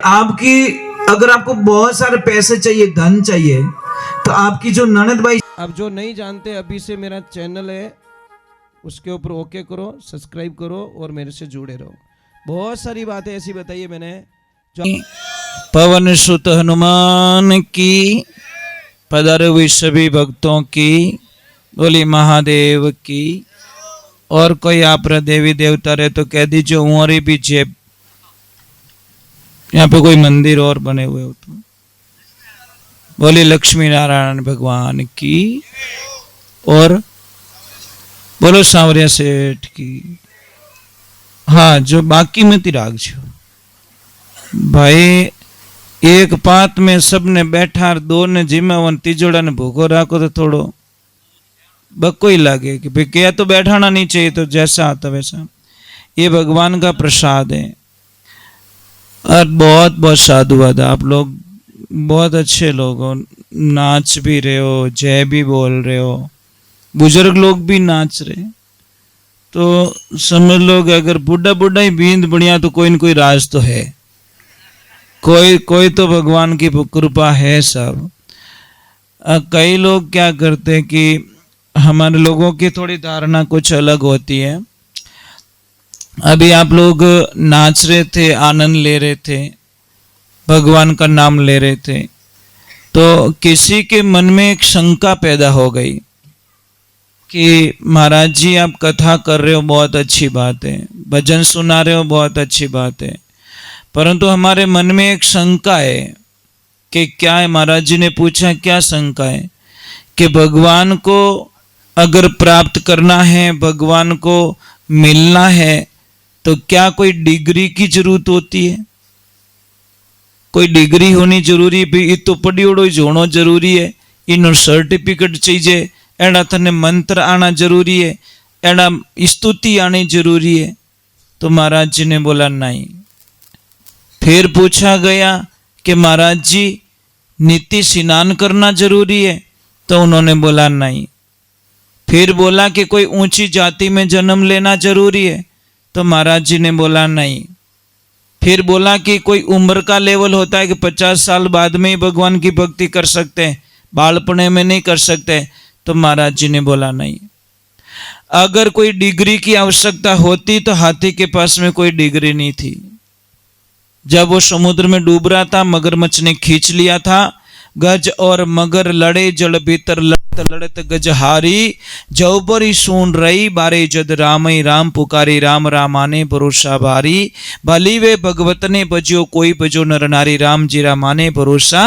आपकी अगर आपको बहुत सारे पैसे चाहिए, धन चाहिए, तो आपकी जो ननद भाई, अब जो नहीं जानते अभी से मेरा चैनल है उसके ऊपर ओके करो, सब्सक्राइब करो और मेरे से जुड़े रहो। बहुत सारी बातें ऐसी बताई है मैंने जो पवन सुत हनुमान की, पधारे हुए सभी भक्तों की, बोली महादेव की। और कोई आप देवी देवता रहे तो कह दीजिए उमरी भी जेब, यहाँ पे कोई मंदिर और बने हुए हो तो बोली लक्ष्मी नारायण भगवान की। और बोलो सांवरिया सेठ की। हाँ, जो बाकी में तिराग छो भाई, एक पात में सबने बैठा, दो ने जिम्मेवन, तीजोड़ा ने भूखो राखो तो थोड़ो बको ही लगे कि भाई क्या तो बैठाना नहीं चाहिए, तो जैसा आता वैसा। ये भगवान का प्रसाद है। और बहुत बहुत साधुवाद, आप लोग बहुत अच्छे लोग हो, नाच भी रहे हो, जय भी बोल रहे हो, बुजुर्ग लोग भी नाच रहे, तो समझ लो अगर बुढ़ा बुढ़ा ही बींद बढ़िया तो कोई न कोई राज तो है, कोई तो भगवान की कृपा है सब। कई लोग क्या करते हैं कि हमारे लोगों की थोड़ी धारणा कुछ अलग होती है। अभी आप लोग नाच रहे थे, आनंद ले रहे थे, भगवान का नाम ले रहे थे, तो किसी के मन में एक शंका पैदा हो गई कि महाराज जी आप कथा कर रहे हो, बहुत अच्छी बात है, भजन सुना रहे हो, बहुत अच्छी बात है, परंतु हमारे मन में एक शंका है कि क्या है। महाराज जी ने पूछा क्या शंका है? कि भगवान को अगर प्राप्त करना है, भगवान को मिलना है, तो क्या कोई डिग्री की जरूरत होती है? कोई डिग्री होनी जरूरी भी? ये तो पढ़ी उड़ो होना जरूरी है, इन सर्टिफिकेट चाहिए, एड़ा थने मंत्र आना जरूरी है, एड़ा स्तुति आनी जरूरी है? तो महाराज जी ने बोला नहीं। फिर पूछा गया कि महाराज जी नित्य स्नान करना जरूरी है? तो उन्होंने बोला नहीं। फिर बोला कि कोई ऊंची जाति में जन्म लेना जरूरी है? तो महाराज जी ने बोला नहीं। फिर बोला कि कोई उम्र का लेवल होता है कि 50 साल बाद में ही भगवान की भक्ति कर सकते हैं, बालपने में नहीं कर सकते? तो महाराज जी ने बोला नहीं। अगर कोई डिग्री की आवश्यकता होती तो हाथी के पास में कोई डिग्री नहीं थी। जब वो समुद्र में डूब रहा था, मगरमच्छ ने खींच लिया था, गज और मगर लड़े जल भीतर लड़त लड़त गजहारी, जौबरी सुन रही बारे जद रामई राम पुकारी, राम रामाने भरोसा भारी, भली वे भगवत ने बजो कोई बजो नर नारी, राम जी रामाने भरोसा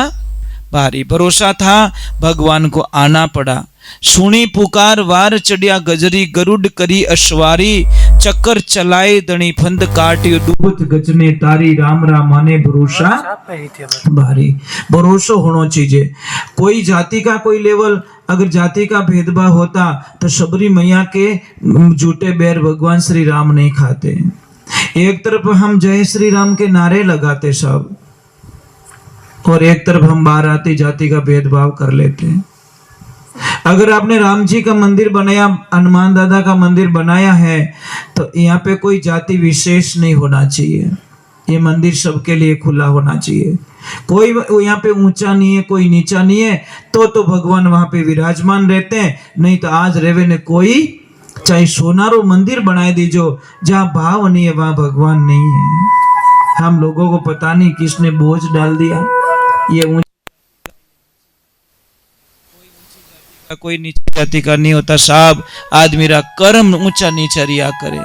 भारी। भरोसा था, भगवान को आना पड़ा। सुनी पुकार वार चढ़िया गजरी, गरुड़ करी अश्वारी, चक्कर चलाए दणी फंद काटी, डूबत गजने तारी, राम रामाने भरोसा भारी। भरोसा होना चाहिए। कोई जाति का कोई लेवल, अगर जाति का भेदभाव होता तो शबरी मैया के झूठे बैर भगवान श्री राम नहीं खाते। एक तरफ हम जय श्री राम के नारे लगाते सब, और एक तरफ हम बाराती जाति का भेदभाव कर लेते हैं। अगर आपने राम जी का मंदिर बनाया, हनुमान दादा का मंदिर बनाया है, तो यहाँ पे कोई जाति विशेष नहीं होना चाहिए। ये मंदिर सबके लिए खुला होना चाहिए। कोई यहाँ पे ऊंचा नहीं है, कोई नीचा नहीं है, तो भगवान वहां पे विराजमान रहते हैं। नहीं तो आज रेवे ने कोई चाहे सोनारो मंदिर बनाए दीजो, जहाँ भाव नहीं है वहां भगवान नहीं है। हम लोगों को पता नहीं किसने बोझ डाल दिया। ये कोई नीची जाति का नहीं होता साहब। आदमी रा कर्म ऊंचा नीचा रिया करे।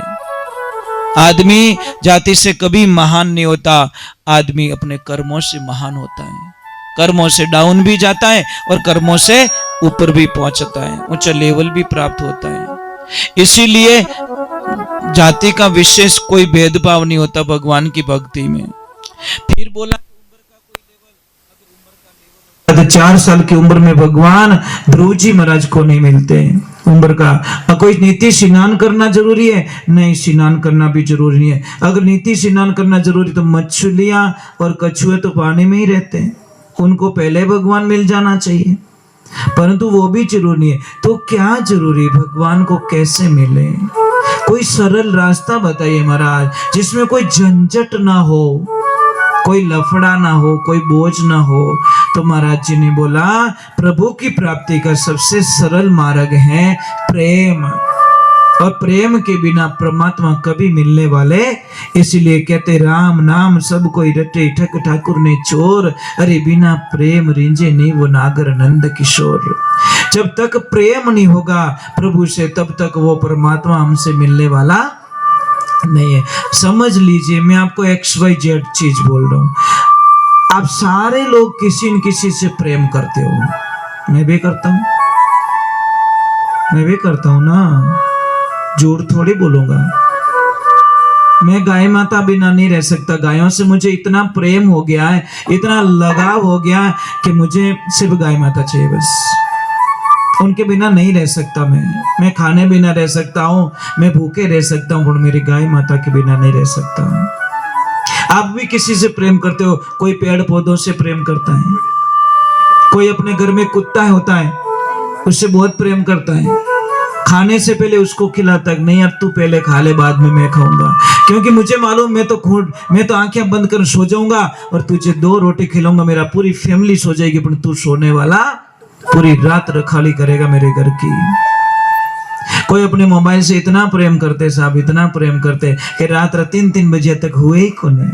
आदमी जाति से कभी महान नहीं होता, आदमी अपने कर्मों से महान होता है। कर्मों से डाउन भी जाता है और कर्मों से ऊपर भी पहुंचता है, ऊंचा लेवल भी प्राप्त होता है। इसीलिए जाति का विशेष कोई भेदभाव नहीं होता भगवान की भक्ति में। फिर बोला 4 साल की उम्र में भगवान ध्रुव जी महाराज को नहीं मिलते उम्र का। कोई नीति स्नान करना जरूरी है? नहीं, स्नान करना भी जरूरी नहीं है। अगर नीति स्नान करना जरूरी तो मछलियां और कछुए तो पानी में ही रहते हैं, उनको पहले भगवान मिल जाना चाहिए, परंतु वो भी जरूरी नहीं है। तो क्या जरूरी, भगवान को कैसे मिले? कोई सरल रास्ता बताइए महाराज, जिसमें कोई झंझट ना हो, कोई लफड़ा ना हो, कोई बोझ ना हो। तो महाराज जी ने बोला प्रभु की प्राप्ति का सबसे सरल मार्ग है प्रेम, और प्रेम के बिना परमात्मा कभी मिलने वाले, इसलिए कहते राम नाम सब कोई रटे ठक ठाकुर ने चोर, अरे बिना प्रेम रिंजे नहीं वो नागर नंद किशोर। जब तक प्रेम नहीं होगा प्रभु से तब तक वो परमात्मा हमसे मिलने वाला नहीं है। समझ लीजिए, मैं आपको XYZ चीज बोल रहा हूं, आप सारे लोग किसी न किसी से प्रेम करते हो। मैं भी करता हूं, मैं भी करता हूं ना, झूठ थोड़ी बोलूंगा। मैं गाय माता बिना नहीं रह सकता। गायों से मुझे इतना प्रेम हो गया है, इतना लगाव हो गया है कि मुझे सिर्फ गाय माता चाहिए बस। उनके बिना नहीं रह सकता मैं खाने बिना रह सकता हूँ, मैं भूखे रह सकता हूँ, पर मेरी गाय माता के बिना नहीं रह सकता। आप भी किसी से प्रेम करते हो, कोई पेड़ पौधों से प्रेम करता है, कोई अपने घर में कुत्ता होता है उससे बहुत प्रेम करता है, खाने से पहले उसको खिलाता है, नहीं यार तू पहले खा ले बाद में मैं खाऊंगा, क्योंकि मुझे मालूम मैं तो आंखें बंद कर सो जाऊंगा और तुझे 2 रोटी खिलाऊंगा, मेरा पूरी फैमिली सो जाएगी, पर तू सोने वाला पूरी रात रखाली करेगा मेरे घर की। कोई अपने मोबाइल से इतना प्रेम करते साहब, इतना प्रेम करते कि रात 3-3 बजे तक हुए ही कौन है।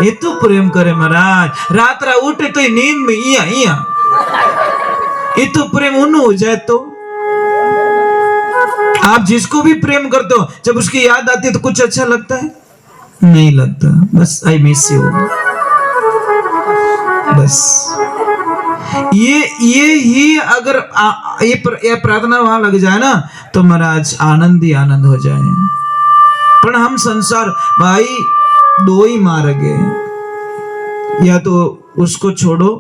ये तो प्रेम करे महाराज, रात उठे तो नींद में इया ये तो प्रेम उन्हों हो जाए। तो आप जिसको भी प्रेम करते हो जब उसकी याद आती है तो कुछ अच्छा लगता है? नहीं लगता, बस आई मिस यू, बस। ये ही अगर ये प्रार्थना वहां लग जाए ना तो महाराज आनंद ही आनंद हो जाए। पर हम संसार भाई 2 ही मार्ग है, या तो उसको छोड़ो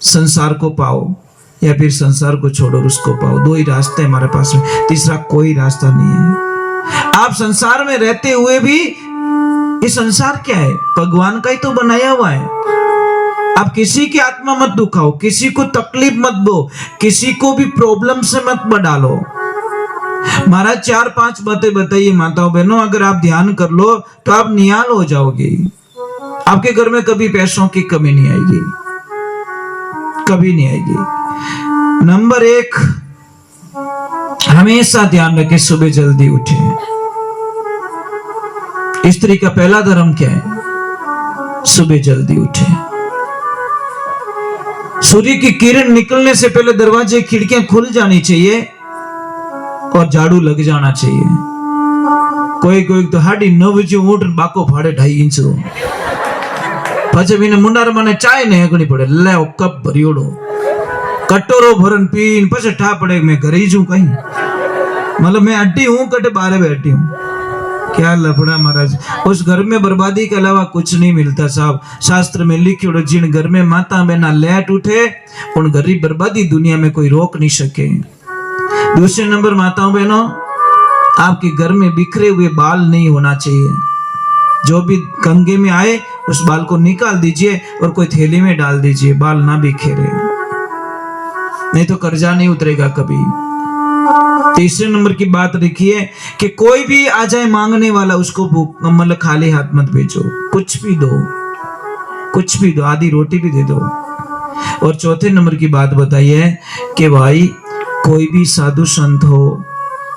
संसार को पाओ, या फिर संसार को छोड़ो उसको पाओ। 2 ही रास्ते हमारे पास में, तीसरा कोई रास्ता नहीं है। आप संसार में रहते हुए भी, ये संसार क्या है? भगवान का ही तो बनाया हुआ है। आप किसी की आत्मा मत दुखाओ, किसी को तकलीफ मत दो, किसी को भी प्रॉब्लम से मत डालो। महाराज 4-5 बातें बताइए माताओं बहनों, अगर आप ध्यान कर लो तो आप निहाल हो जाओगे। आपके घर में कभी पैसों की कमी नहीं आएगी, कभी नहीं आएगी। नंबर 1, हमेशा ध्यान रखें सुबह जल्दी उठे। स्त्री का पहला धर्म क्या है? सुबह जल्दी उठे। सूर्य की किरण निकलने से पहले दरवाजे खिड़कियां खुल जानी चाहिए और झाड़ू लग जाना चाहिए। कोई तो 9:30 बजे उठ बाको फाड़े 2.5 इंच रो, पछे बिना मुंडार माने चाय ने हेकणी पड़े, ले कप भरियोड़ो कटोरो भरन पीन पछे ठा पड़े मैं घरे ही जू कहीं, मतलब मैं अड्डी हूं कटे 12 बैठी हूं। क्या लफड़ा महाराज, उस घर में बर्बादी के अलावा कुछ नहीं मिलता साहब। शास्त्र में लिखियो जिन घर में माता बहना लेट उठे उन घर की बर्बादी दुनिया में कोई रोक नहीं सके। दूसरे नंबर माताओं बहनों, आपके घर में बिखरे हुए बाल नहीं होना चाहिए। जो भी कंघे में आए उस बाल को निकाल दीजिए और कोई थैली में डाल दीजिए, बाल ना बिखेरे, नहीं तो कर्जा नहीं उतरेगा कभी। तीसरे नंबर की बात रखिए कि कोई भी आ जाए मांगने वाला, उसको मतलब खाली हाथ मत भेजो, कुछ भी दो, कुछ भी दो, आधी रोटी भी दे दो। और चौथे नंबर की बात बताइए कि भाई कोई भी साधु संत हो,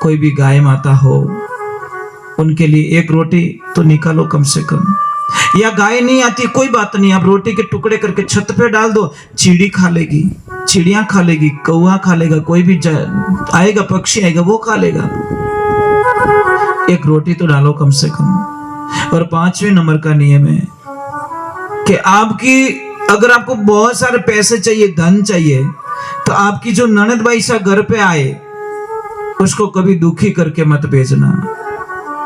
कोई भी गाय माता हो, उनके लिए 1 रोटी तो निकालो कम से कम। या गाय नहीं आती कोई बात नहीं, आप रोटी के टुकड़े करके छत पे डाल दो, चिड़ी खा लेगी, चिड़िया खा लेगी, कौवा खा लेगा, कोई भी आएगा पक्षी आएगा वो खा लेगा। 1 रोटी तो डालो कम से कम। और 5वें नंबर का नियम है कि अगर आपको बहुत सारे पैसे चाहिए, धन चाहिए, तो आपकी जो ननद भाई सा घर पे आए उसको कभी दुखी करके मत भेजना।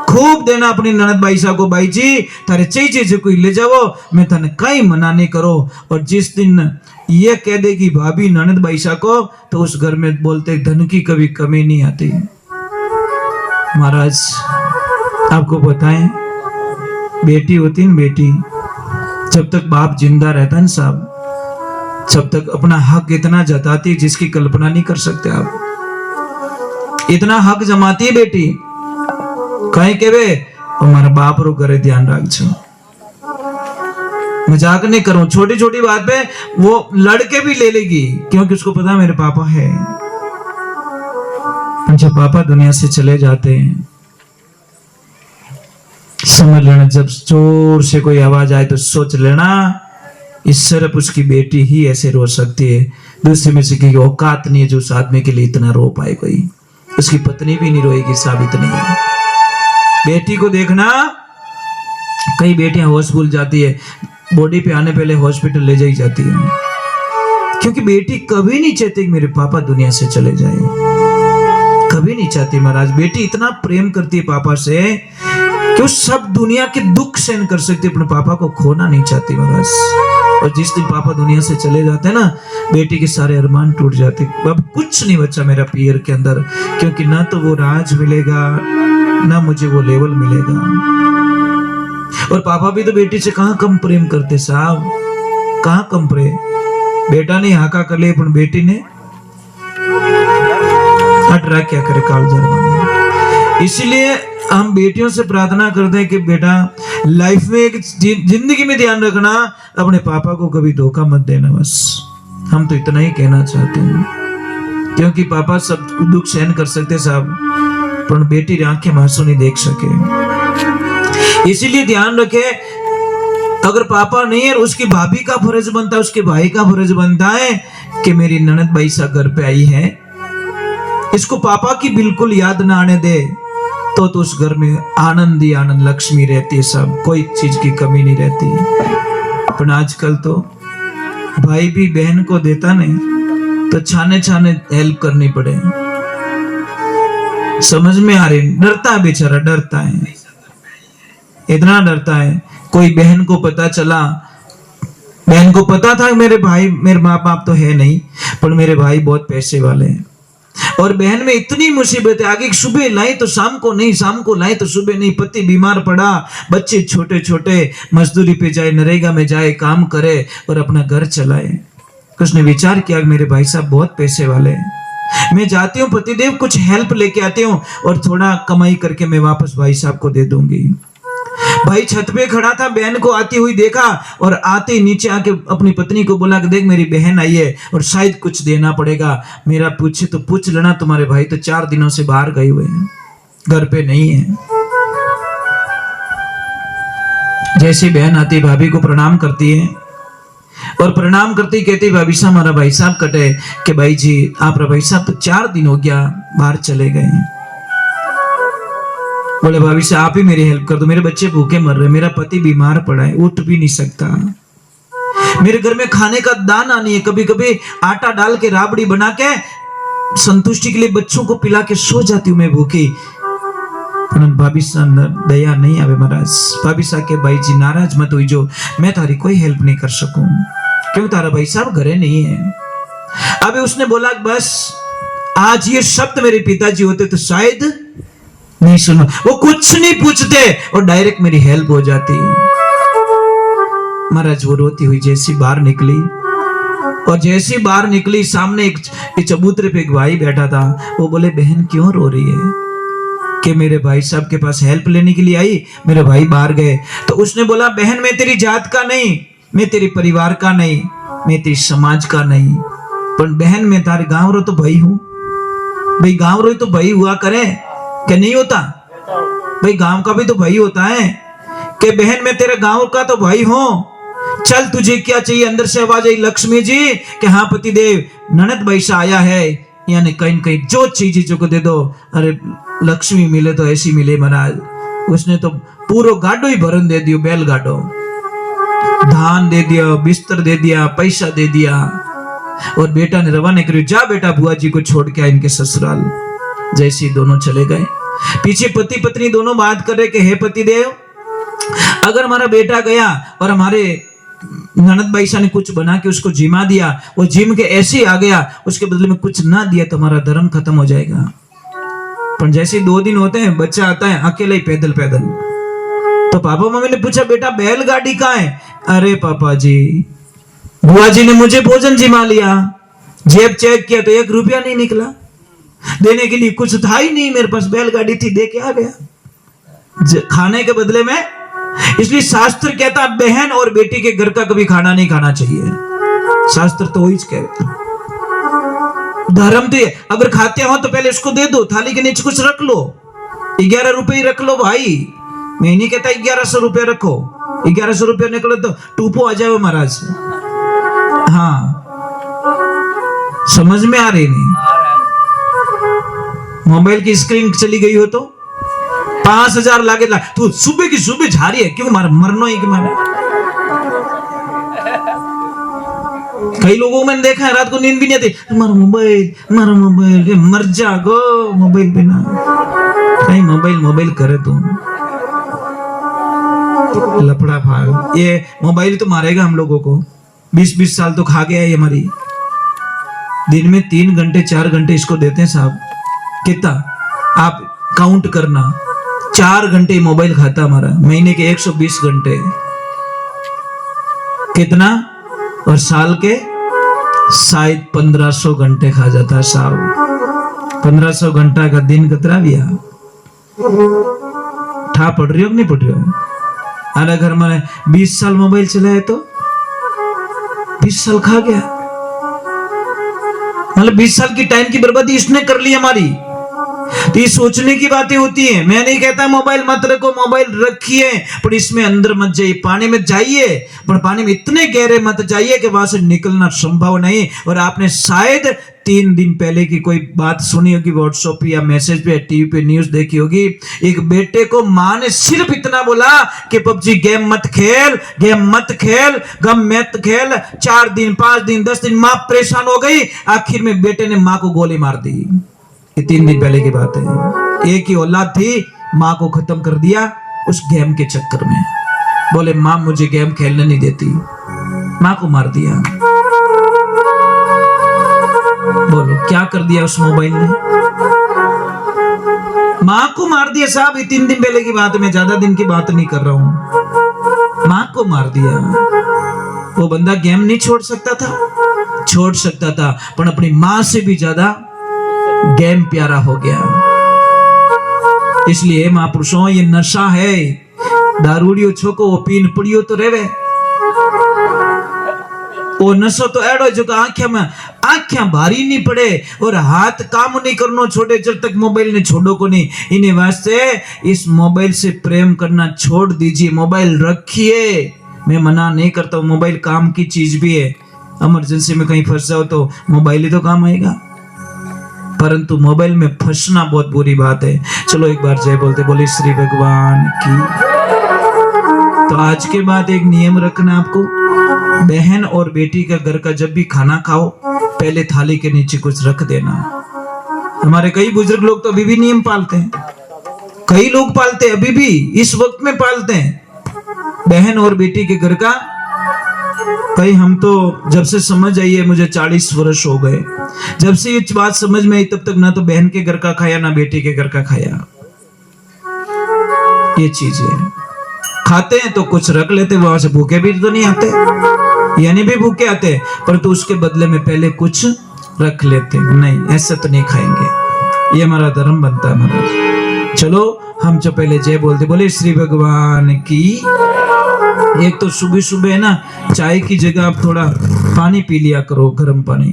खूब देना अपनी ननद भाई साहब को, भाई जी थारे चीज कोई ले जाओ, मैं थाने कहीं मना नहीं करो। और जिस दिन ये कह देगी भाभी ननद भाई साहब को, तो उस घर में बोलते धन की कभी कमी नहीं आती। महाराज आपको बताएं, बेटी होती है बेटी, जब तक बाप जिंदा रहता है साहब, जब तक अपना हक इतना जताती है जिसकी कल्पना नहीं कर सकते आप। इतना हक जमाती है बेटी, कहीं के वे हमारा बाप रो करे ध्यान रख छो। मजाक नहीं करूं, छोटी छोटी बात पे वो लड़के भी ले लेगी, क्योंकि उसको पता मेरे पापा है। जब पापा दुनिया से चले जाते हैं, समझ लेना, जब जोर से कोई आवाज आए तो सोच लेना इस सिर्फ उसकी बेटी ही ऐसे रो सकती है, दूसरे में से की औकात नहीं है जो उस आदमी के लिए इतना रो पाए। कोई उसकी पत्नी भी नहीं रोएगी, साबित नहीं है। बेटी को देखना, कई बेटियां होश भूल जाती है, बॉडी पे आने पहले हॉस्पिटल ले जाई जाती है, क्योंकि बेटी कभी नहीं चाहती कि मेरे पापा दुनिया से चले जाए, कभी नहीं चाहती महाराज। बेटी इतना प्रेम करती है पापा से कि वो सब दुनिया के दुख सहन कर सकती है, अपने पापा को खोना नहीं चाहती महाराज। और जिस दिन पापा दुनिया से चले जाते हैं ना, बेटी के सारे अरमान टूट जाते, अब कुछ नहीं बचा मेरा पियर के अंदर, क्योंकि ना तो वो राज मिलेगा ना मुझे वो लेवल मिलेगा। और पापा भी तो बेटी से कहां कम प्रेम करते साहब, कहां कम प्रेम। बेटा ने हाका कर लिया, पर बेटी ने हट रहा, क्या करे काल। इसीलिए हम बेटियों से प्रार्थना करते हैं कि बेटा लाइफ में, एक जिंदगी में ध्यान रखना, अपने पापा को कभी धोखा मत देना। बस हम तो इतना ही कहना चाहते हैं, क्योंकि पापा सब दुख सहन कर सकते साहब, पर बेटी आंखें आंसू नहीं देख सके। इसीलिए ध्यान रखे, अगर पापा नहीं है, उसकी भाभी का फर्ज बनता है, उसके भाई का फर्ज बनता है कि मेरी ननद भाई सा घर पे आई है, इसको पापा की बिल्कुल याद ना आने दे, तो उस घर में आनंद ही आनंद, लक्ष्मी रहती है, सब कोई चीज की कमी नहीं रहती। पर आजकल तो भाई भी बहन को देता नहीं तो छाने छाने हेल्प करनी पड़े। समझ में आ रही, डरता है बेचारा, डरता है, इतना डरता है। कोई बहन को पता चला, बहन को पता था मेरे भाई, मेरे माँ बाप तो है नहीं, पर मेरे भाई बहुत पैसे वाले हैं, और बहन में इतनी मुसीबत है, आगे सुबह लाई तो शाम को नहीं, शाम को लाई तो सुबह नहीं, पति बीमार पड़ा, बच्चे छोटे छोटे, मजदूरी पे जाए, नरेगा में जाए, काम करे और अपना घर चलाए। उसने विचार किया मेरे भाई साहब बहुत पैसे वाले हैं, मैं जाती हूँ पतिदेव कुछ हेल्प लेके आती हूँ और थोड़ा कमाई करके मैं वापस भाई साहब को दे दूंगी। भाई छत पे खड़ा था, बहन को आती हुई देखा और आते ही नीचे आके अपनी पत्नी को बोला कि देख मेरी बहन आई है और शायद कुछ देना पड़ेगा, मेरा पूछे तो पूछ लेना, तुम्हारे भाई तो 4 दिनों से बाहर गए हुए हैं, घर पे नहीं है। जैसी बहन आती भाभी को प्रणाम करती है और प्रणाम करती कहती भाभी साहब हमारा भाई साहब कटे कि भाई जी आप भाई साहब तो 4 दिन हो गया बाहर चले गए हैं। बोले भाभी साहब आप ही मेरी हेल्प कर दो, मेरे बच्चे भूखे मर रहे, मेरा पति बीमार पड़ा है, उठ भी नहीं सकता, मेरे घर में खाने का दाना नहीं है, कभी कभी आटा डाल के राबड़ी बना के संतुष्टि के लिए बच्चों को पिला के सो जाती हूँ मैं भूखी। भाभी साहब दया नहीं आवे महाराज, भाभी साहब के भाई जी नाराज मत हुई जो मैं तारी कोई हेल्प नहीं कर सकूं, क्यों तारा भाई साहब घरे नहीं है। अभी उसने बोला बस आज ये शब्द मेरे पिताजी होते तो शायद नहीं सुनो, वो कुछ नहीं पूछते और डायरेक्ट मेरी हेल्प हो जाती। महाराज वो रोती हुई जैसी बाहर निकली और जैसी बाहर निकली सामने एक चबूतरे पे एक भाई बैठा था, वो बोले बहन क्यों रो रही है, कि मेरे भाई साहब के पास हेल्प लेने के लिए आई, मेरे भाई बाहर गए। तो उसने बोला बहन मैं तेरी जात का नहीं, मैं तेरे परिवार का नहीं, मैं तेरी समाज का नहीं, पर बहन मैं तारे गांव रो तो भाई हूं, भाई गांव रो तो भाई हुआ करे क्या नहीं होता, भाई गांव का भी तो भाई होता है, कि बहन मैं तेरे गांव का तो भाई हूं, चल तुझे क्या चाहिए। अंदर से आवाज आई लक्ष्मी जी कि हाँ पति देव ननद भाई से आया है, यानी कहीं कहीं जो चीज को दे दो, अरे लक्ष्मी मिले तो ऐसी मिले महाराज। उसने तो पूरा गाडो ही भरन दे दियो, बैल गाडो, धान दे दिया, बिस्तर दे दिया, पैसा दे दिया और बेटा ने रवाना करियो, जा बेटा बुआ जी को छोड़ के आ इनके ससुराल। जैसे ही दोनों चले गए, पीछे पति पत्नी दोनों बात कर रहे कि हे पति देव अगर हमारा बेटा गया और हमारे ननद भाई ने कुछ बना के उसको जिमा दिया, वो जिम के ऐसे ही आ गया, उसके बदले में कुछ ना दिया तो हमारा धर्म खत्म हो जाएगा। पर जैसे 2 दिन होते हैं बच्चा आता है अकेले ही पैदल पैदल, तो पापा मम्मी ने पूछा बेटा बैलगाड़ी कहाँ है, अरे पापा जी बुआ जी ने मुझे भोजन जिमा लिया, जेब चेक किया तो 1 रुपया नहीं निकला, देने के लिए कुछ था ही नहीं मेरे पास, बैलगाड़ी थी दे के आ गया, खाने के बदले में इसलिए शास्त्र कहता बहन और बेटी के घर का कभी खाना नहीं खाना चाहिए। शास्त्र तो वही कहता। धर्म तो ये, अगर खाते हो तो पहले उसको दे दो, थाली के नीचे कुछ रख लो, 11 रुपए ही रख लो भाई। मैं नहीं कहता 1100 रुपए रखो, 1100 रुपए निकले तो टूपो आ जाओ महाराज। हाँ, समझ में आ रही नहीं? मोबाइल की स्क्रीन चली गई हो तो 5000 लागे ला, तू सुबह की सुबह जा रही है क्यों? मरनो ही कि मारा। कई लोगों मैंने देखा है रात को नींद भी नहीं आती, मारो मोबाइल, मर जागो मोबाइल बिना। कहीं मोबाइल करे तुम लफड़ा भाग। ये मोबाइल तो मारेगा हम लोगों को। 20-20 साल तो खा गया है हमारी। दिन में 3 घंटे 4 घंटे इसको देते हैं साहब। कितना आप काउंट करना, 4 घंटे मोबाइल खाता हमारा, महीने के 120 घंटे कितना, और साल के शायद 1500 घंटे खा जाता है साहब। 1500 घंटा का दिन कतरा भी ठा पड़ रही हो कि नहीं पड़ रही हो? अरे घर में 20 साल मोबाइल चलाए तो 20 साल खा गया। मतलब 20 साल की टाइम की बर्बादी इसने कर ली हमारी। तो ये सोचने की बातें होती हैं। मैं नहीं कहता मोबाइल मत रखो, मोबाइल रखिए, पर इसमें अंदर मत जाइए। पानी में जाइए, पर पानी में इतने गहरे मत जाइए कि वहां से निकलना संभव नहीं। और आपने शायद 3 दिन पहले की कोई बात सुनी होगी व्हाट्सएप या मैसेज पे, टीवी पे न्यूज देखी होगी। एक बेटे को मां ने सिर्फ इतना बोला कि पबजी गेम मत खेल, गम मत खेल। 4 दिन 5 दिन 10 दिन मां परेशान हो गई। आखिर में बेटे ने मां को गोली मार दी। 3 दिन पहले की बात है। एक ही औलाद थी, मां को खत्म कर दिया उस गेम के चक्कर में। बोले मां मुझे गेम खेलने नहीं देती, मां को मार दिया। बोलो क्या कर दिया उस मोबाइल ने? मां को मार दिया साहब। ये 3 दिन पहले की बात है, मैं ज्यादा दिन की बात नहीं कर रहा हूं। मां को मार दिया। वो बंदा गेम नहीं छोड़ सकता था? छोड़ सकता था, पर अपनी मां से भी ज्यादा गेम प्यारा हो गया। इसलिए महापुरुषों, ये नशा है। दारूड़ियो छोको वो पीन पड़ियो तो रेवे। वो नशो तो एडो जो आंखें भारी नहीं पड़े और हाथ काम नहीं करनो छोड़े जब तक मोबाइल ने छोड़ो को नहीं। इन्हें वास्ते इस मोबाइल से प्रेम करना छोड़ दीजिए। मोबाइल रखिए, मैं मना नहीं करता हूं। मोबाइल काम की चीज भी है। इमरजेंसी में कहीं फंस जाओ तो मोबाइल ही तो काम आएगा। परंतु मोबाइल में फंसना बहुत बुरी बात है। चलो एक बार जय बोलते, बोले श्री भगवान की। तो आज के बाद एक नियम रखना आपको, बहन और बेटी का घर का जब भी खाना खाओ पहले थाली के नीचे कुछ रख देना। हमारे कई बुजुर्ग लोग तो अभी भी नियम पालते हैं। कई लोग पालते हैं, अभी भी इस वक्त में पालते हैं बहन और बेटी के घर का। कई हम तो जब से समझ आई है, मुझे 40 वर्ष हो गए, जब से ये बात समझ में आई तब तक ना तो बहन के घर का खाया ना बेटी के घर का खाया। ये चीज है। खाते हैं तो कुछ रख लेते, वहां से भूखे भी तो नहीं आते, यानी भी भूखे आते, पर तो उसके बदले में पहले कुछ रख लेते। नहीं, ऐसा तो नहीं खाएंगे। ये हमारा धर्म बनता है महाराज। चलो हम जो पहले जय बोलते, बोले श्री भगवान की। एक तो सुबह सुबह है ना, चाय की जगह आप थोड़ा पानी पी लिया करो, गर्म पानी।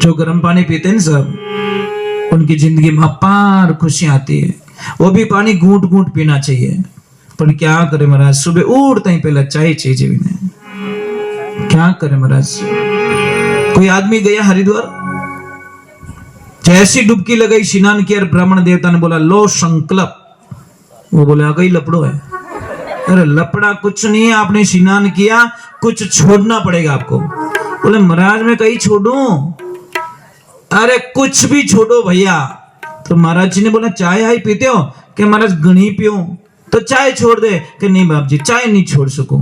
जो गर्म पानी पीते हैं सब, उनकी जिंदगी में अपार खुशियां आती है। वो भी पानी घूंट घूंट पीना चाहिए। पर क्या करे महाराज, सुबह उठते ही पहले चाय चाहिए भी नहीं। क्या करे महाराज। कोई आदमी गया हरिद्वार, जैसी डुबकी लगाई, स्नान किया, ब्राह्मण देवता ने बोला लो संकल्प। वो बोले आ गई लपड़ो है। अरे लपड़ा कुछ नहीं है, आपने स्नान किया, कुछ छोड़ना पड़ेगा आपको। बोले महाराज मैं कहीं छोड़ूं? अरे कुछ भी छोड़ो भैया। तो महाराज जी ने बोला चाय हाई पीते हो? कि महाराज गणी पियो। तो चाय छोड़ दे? कि नहीं बाप जी चाय नहीं छोड़ सकूं।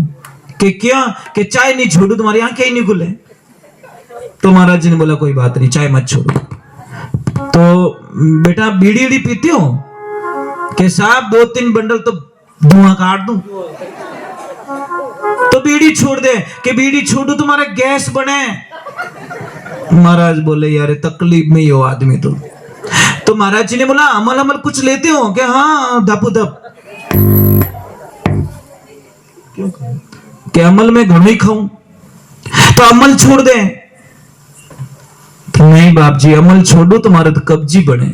कि क्यों? कि चाय नहीं छोड़ू तुम्हारी आंखें ही नहीं खुले। तो महाराज जी ने बोला कोई बात नहीं, चाय मत छोड़ो। तो बेटा बीड़ी उड़ी पीते हो? कि साहब 2-3 बंडल तो धुआं काट दूं। तो बीड़ी छोड़ दे। कि बीड़ी छोड़ू तुम्हारा गैस बने। महाराज बोले यार तकलीफ में ही हो आदमी तो महाराज जी ने बोला अमल कुछ लेते हो? कि हाँ धप धप। अमल में घणो ही खाऊं तो अमल छोड़ दे। नहीं बाप जी, अमल छोड़ू तो मारा तो कब्जी बने।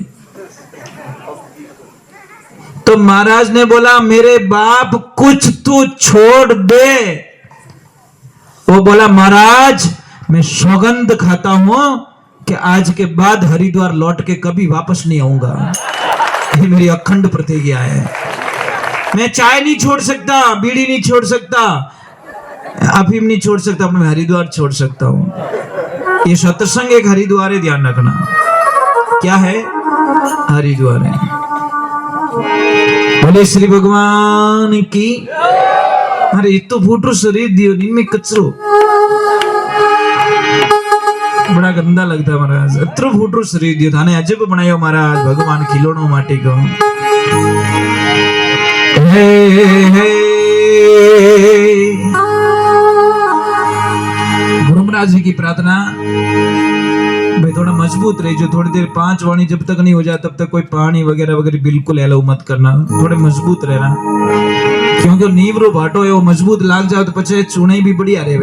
तो महाराज ने बोला मेरे बाप कुछ तू छोड़ दे। वो बोला महाराज मैं सौगंध खाता हूं कि आज के बाद हरिद्वार लौट के कभी वापस नहीं आऊंगा। ये मेरी अखंड प्रतिज्ञा है। मैं चाय नहीं छोड़ सकता, बीड़ी नहीं छोड़ सकता, अफीम नहीं छोड़ सकता, पर मैं हरिद्वार छोड़ सकता हूं। ये सत्संग एक हरिद्वार है, ध्यान रखना। क्या है? हरिद्वार है। बोले श्री भगवान की। अरे ये तो फूटो शरीर दियो नहीं में कचरो, बड़ा गंदा लगता है महाराज। अत्रो फूटो शरीर दियो थाने अजब बनायो महाराज भगवान खिलौनो माटी को। हे हे गुरु महाराज जी की प्रार्थना, भाई थोड़ा मजबूत रहिए। थोड़ी देर 5 वाणी जब तक नहीं हो जाए तब तक कोई पानी वगैरह वगैरह बिल्कुल अलाउ मत करना। थोड़े मजबूत रहना, क्योंकि नींव रो भाटो है वो मजबूत लाग जाओ तो पचे चुनाई भी बढ़िया रहे।